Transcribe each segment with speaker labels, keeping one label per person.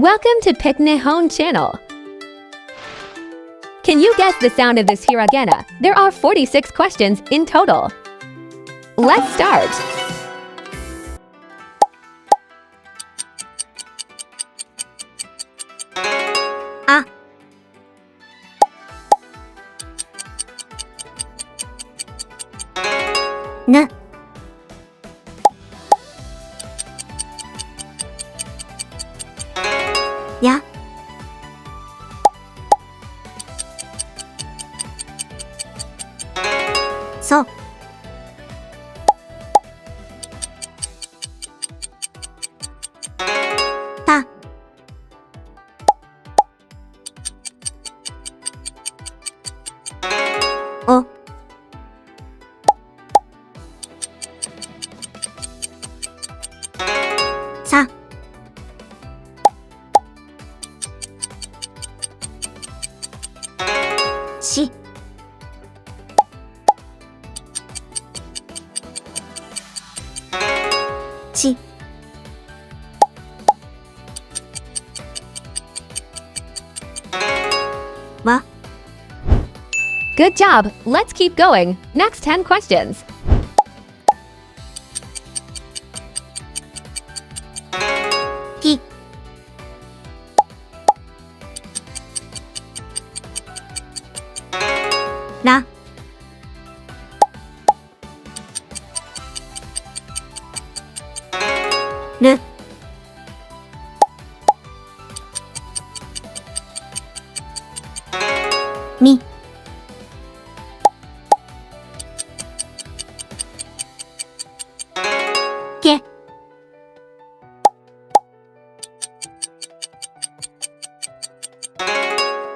Speaker 1: Welcome to PickNihon channel. Can you guess the sound of this hiragana? There are 46 questions in total. Let's start.
Speaker 2: A. N. Ya. So. Ta. O. Sa.し。ち。わ。
Speaker 1: Good job. Let's keep going. Next 10 questions.
Speaker 2: き。ら。る。み。け。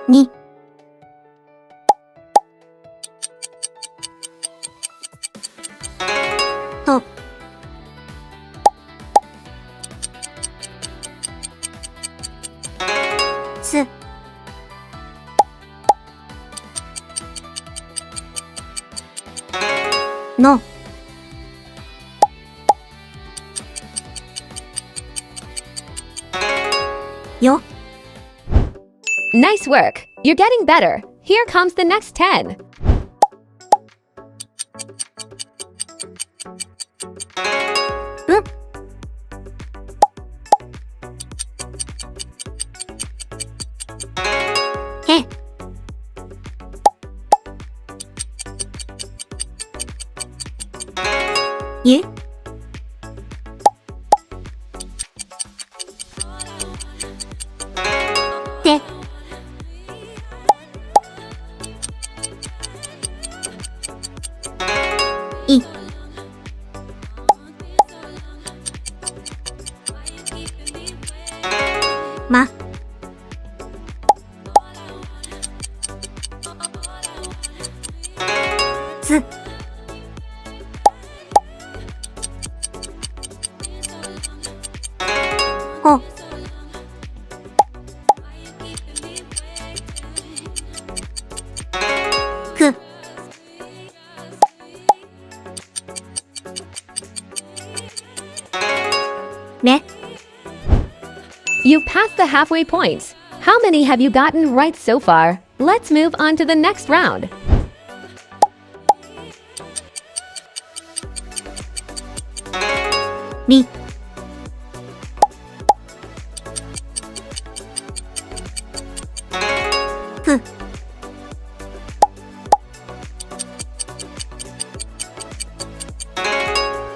Speaker 2: に。と。つ。の。よ。
Speaker 1: Nice work. You're getting better. Here comes the next 10.
Speaker 2: う。へ。ゆ。て。い。ま。つ。こ。く。れ。
Speaker 1: You passed the halfway point. How many have you gotten right so far? Let's move on to the next round.
Speaker 2: り。く。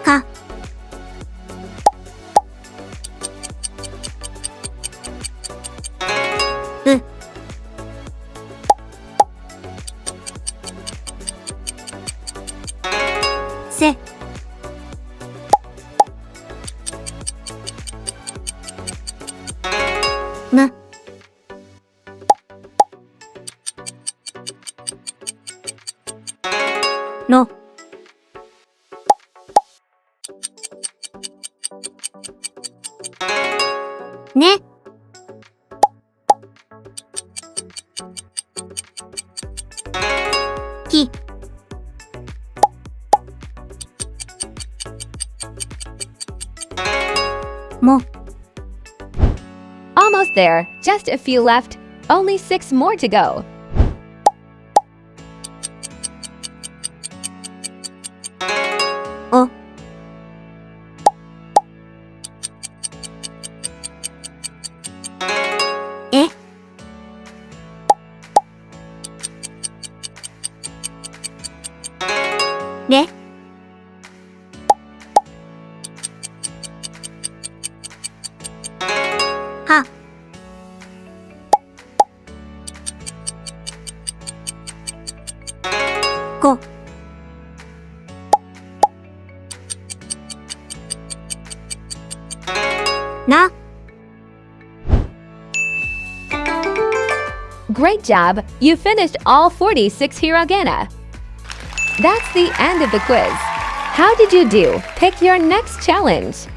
Speaker 2: か。う。せ。む。ろ。ね。き。
Speaker 1: Almost almost there. Just a few left. Only 6 more to go.
Speaker 2: O. E. Re. Ha. Ko. Na.
Speaker 1: Great job! You finished all 46 hiragana. That's the end of the quiz. How did you do? Pick your next challenge.